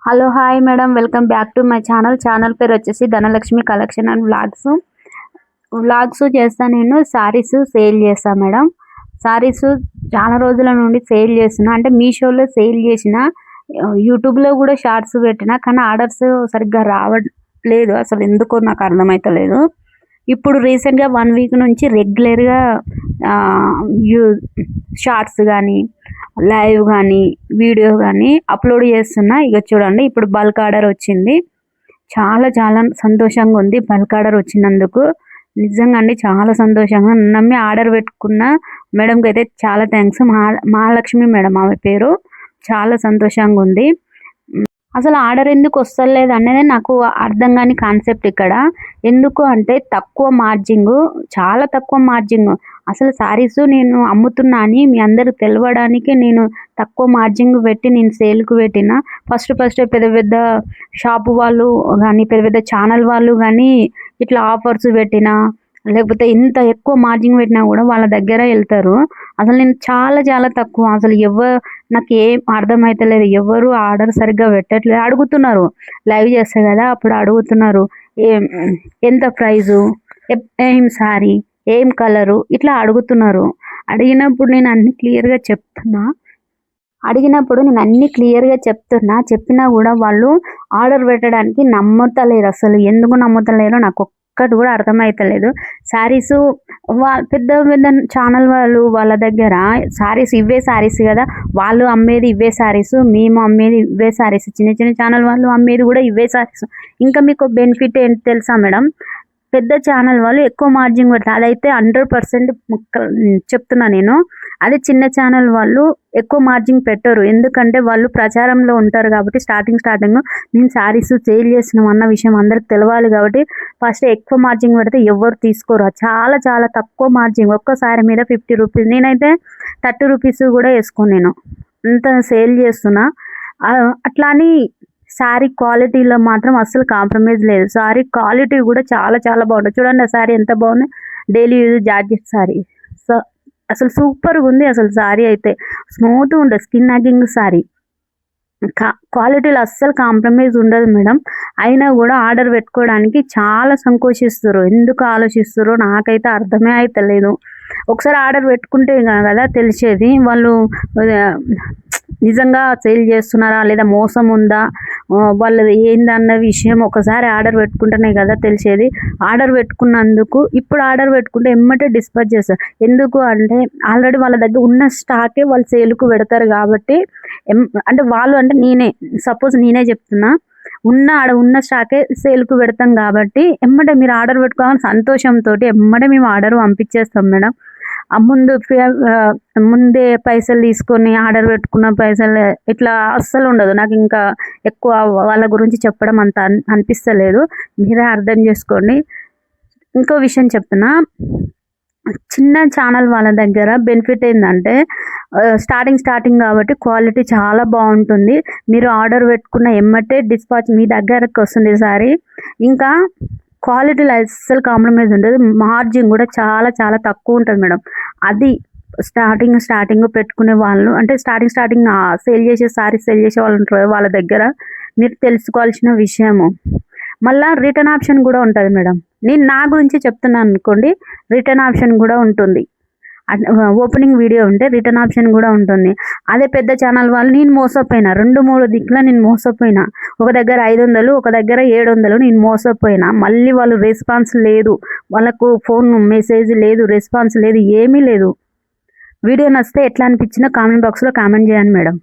Hello hi madam, welcome back to my channel పేరు వచ్చేసి Dhanalakshmi collection and vlogs చేస్తా. నేను సారీస్ సేల్ చేస్తా మేడం. సారీస్ చాలా రోజుల నుండి సేల్ చేస్తున్నా, అంటే మీషోలో సేల్ చేసిన, యూట్యూబ్లో కూడా షార్ట్స్ పెట్టిన, కానీ ఆర్డర్స్ సరిగ్గా రావట్లేదు. అసలు ఎందుకో నాకు అర్థమవుతలేదు. ఇప్పుడు రీసెంట్గా 1 వీక్ నుంచి రెగ్యులర్గా షార్ట్స్ కానీ లైవ్ కానీ వీడియో కానీ అప్లోడ్ చేస్తున్నా. ఇక చూడండి, ఇప్పుడు బల్క్ ఆర్డర్ వచ్చింది. చాలా చాలా సంతోషంగా ఉంది బల్క్ ఆర్డర్ వచ్చినందుకు. నిజంగా అండి, చాలా సంతోషంగా నమ్మి ఆర్డర్ పెట్టుకున్న మేడంకి అయితే చాలా థ్యాంక్స్. మహాలక్ష్మి మేడం ఆమె పేరు. చాలా సంతోషంగా ఉంది. అసలు ఆర్డర్ ఎందుకు వస్తలేదు అనేది నాకు అర్థం కాని కాన్సెప్ట్ ఇక్కడ. ఎందుకు అంటే తక్కువ మార్జింగ్, చాలా తక్కువ మార్జింగ్. అసలు శారీస్ నేను అమ్ముతున్నా అని మీ అందరూ తెలవడానికి నేను తక్కువ మార్జింగ్ పెట్టి నేను సేల్కు పెట్టిన. ఫస్ట్ పెద్ద పెద్ద షాపు వాళ్ళు కానీ పెద్ద పెద్ద ఛానల్ వాళ్ళు కానీ ఇట్లా ఆఫర్స్ పెట్టిన, లేకపోతే ఇంత ఎక్కువ మార్జింగ్ పెట్టినా కూడా వాళ్ళ దగ్గర వెళ్తారు. అసలు నేను చాలా చాలా తక్కువ, అసలు నాకు ఏం అర్థమవుతలేదు. ఎవరు ఆర్డర్ సరిగ్గా పెట్టట్లేదు. అడుగుతున్నారు, లైవ్ చేస్తే కదా అప్పుడు అడుగుతున్నారు ఎంత ప్రైజు, ఏం సారీ, ఏం కలరు, ఇట్లా అడుగుతున్నారు. అడిగినప్పుడు నేను అన్ని క్లియర్గా చెప్పినా కూడా వాళ్ళు ఆర్డర్ పెట్టడానికి నమ్మతలేరు. అసలు ఎందుకు నమ్మతలేరో నాకు ఒక్కటి కూడా అర్థమవుతలేదు. శారీస్ పెద్ద పెద్ద ఛానల్ వాళ్ళ దగ్గర శారీస్ ఇవే శారీస్ కదా, వాళ్ళు అమ్మేది ఇవే శారీస్, మేము అమ్మేది ఇవే శారీస్. చిన్న చిన్న ఛానల్ వాళ్ళు అమ్మేది కూడా ఇవే శారీస్. ఇంకా మీకు బెనిఫిట్ ఏంటి తెలుసా మేడం? పెద్ద ఛానల్ వాళ్ళు ఎక్కువ మార్జిన్ పెడతారు, అదైతే 100% చెప్తున్నా నేను. అదే చిన్న ఛానల్ వాళ్ళు ఎక్కువ మార్జిన్ పెట్టరు, ఎందుకంటే వాళ్ళు ప్రచారంలో ఉంటారు కాబట్టి. స్టార్టింగ్ నేను శారీస్ సేల్ చేస్తున్నాం అన్న విషయం అందరికి తెలవాలి కాబట్టి ఫస్ట్ ఎక్కువ మార్జిన్ పెడితే ఎవరు తీసుకోరు. చాలా చాలా తక్కువ మార్జిన్, ఒక్కసారి మీద 50 రూపీస్. నేనైతే 30 రూపీస్ కూడా వేసుకోను. నేను అంత సేల్ చేస్తున్నా. అట్లా అని శారీ క్వాలిటీలో మాత్రం అస్సలు కాంప్రమైజ్ లేదు. శారీ క్వాలిటీ కూడా చాలా చాలా బాగుంటుంది. చూడండి ఆ శారీ ఎంత బాగుంది, daily use georgette sari. So అసలు సూపర్గా ఉంది. అసలు శారీ అయితే స్మూత్గా ఉంటుంది, స్కిన్ హ్యాగింగ్ శారీ. క్వాలిటీలో అస్సలు కాంప్రమైజ్ ఉండదు మేడం. అయినా కూడా ఆర్డర్ పెట్టుకోవడానికి చాలా సంకోచిస్తారు. ఎందుకు ఆలోచిస్తారో నాకైతే అర్థమే అవుతలేదు. ఒకసారి ఆర్డర్ పెట్టుకుంటే కదా తెలిసేది వాళ్ళు నిజంగా సేల్ చేస్తున్నారా లేదా మోసం ఉందా వాళ్ళది ఏందన్న విషయం. ఒకసారి ఆర్డర్ పెట్టుకుంటేనే కదా తెలిసేది. ఆర్డర్ పెట్టుకున్నందుకు ఇప్పుడు ఆర్డర్ పెట్టుకుంటే ఎమ్మటే డిస్పాచ్ చేస్తారు. ఎందుకు అంటే ఆల్రెడీ వాళ్ళ దగ్గర ఉన్న స్టాకే వాళ్ళు సేల్కు పెడతారు కాబట్టి. అంటే వాళ్ళు అంటే సపోజ్ నేనే చెప్తున్నా, ఉన్న స్టాకే సేల్కు పెడతాం కాబట్టి ఎమ్మటే మీరు ఆర్డర్ పెట్టుకోవాలని సంతోషంతో ఎమ్మటే మేము ఆర్డర్ పంపించేస్తాం మేడం. ముందే పైసలు తీసుకొని ఆర్డర్ పెట్టుకున్న పైసలు ఇట్లా అస్సలు ఉండదు. నాకు ఇంకా ఎక్కువ వాళ్ళ గురించి చెప్పడం అంత అనిపిస్తలేదు, మీరే అర్థం చేసుకోండి. ఇంకో విషయం చెప్తున్నా, చిన్న ఛానల్ వాళ్ళ దగ్గర బెనిఫిట్ ఏంటంటే స్టార్టింగ్ కాబట్టి క్వాలిటీ చాలా బాగుంటుంది. మీరు ఆర్డర్ పెట్టుకున్న ఎమ్మటే డిస్పాచ్ మీ దగ్గరకు వస్తుంది సారీ. ఇంకా క్వాలిటీలో అస్సలు కాంప్రమైజ్ ఉంటుంది. మార్జిన్ కూడా చాలా చాలా తక్కువ ఉంటుంది మేడం. అది స్టార్టింగ్ పెట్టుకునే వాళ్ళు, అంటే స్టార్టింగ్ సేల్ చేసే వాళ్ళు ఉంటారు వాళ్ళ దగ్గర మీరు తెలుసుకోవాల్సిన విషయము. మళ్ళీ రిటర్న్ ఆప్షన్ కూడా ఉంటుంది మేడం. నేను నా గురించి చెప్తున్నాను అనుకోండి, రిటర్న్ ఆప్షన్ కూడా ఉంటుంది. ఓపెనింగ్ వీడియో ఉంటే రిటర్న్ ఆప్షన్ కూడా ఉంటుంది. అదే పెద్ద ఛానల్ వాళ్ళు నేను మోసపోయినా, 2-3 దిక్కుల నేను మోసపోయినా. ఒక దగ్గర 500, ఒక దగ్గర 700 నేను మోసపోయినా. మళ్ళీ వాళ్ళు రెస్పాన్స్ లేదు, వాళ్ళకు ఫోన్ మెసేజ్ లేదు, రెస్పాన్స్ లేదు, ఏమీ లేదు. వీడియో నచ్చితే ఎట్లా అనిపించిందో కామెంట్ బాక్స్లో కామెంట్ చేయండి మేడం.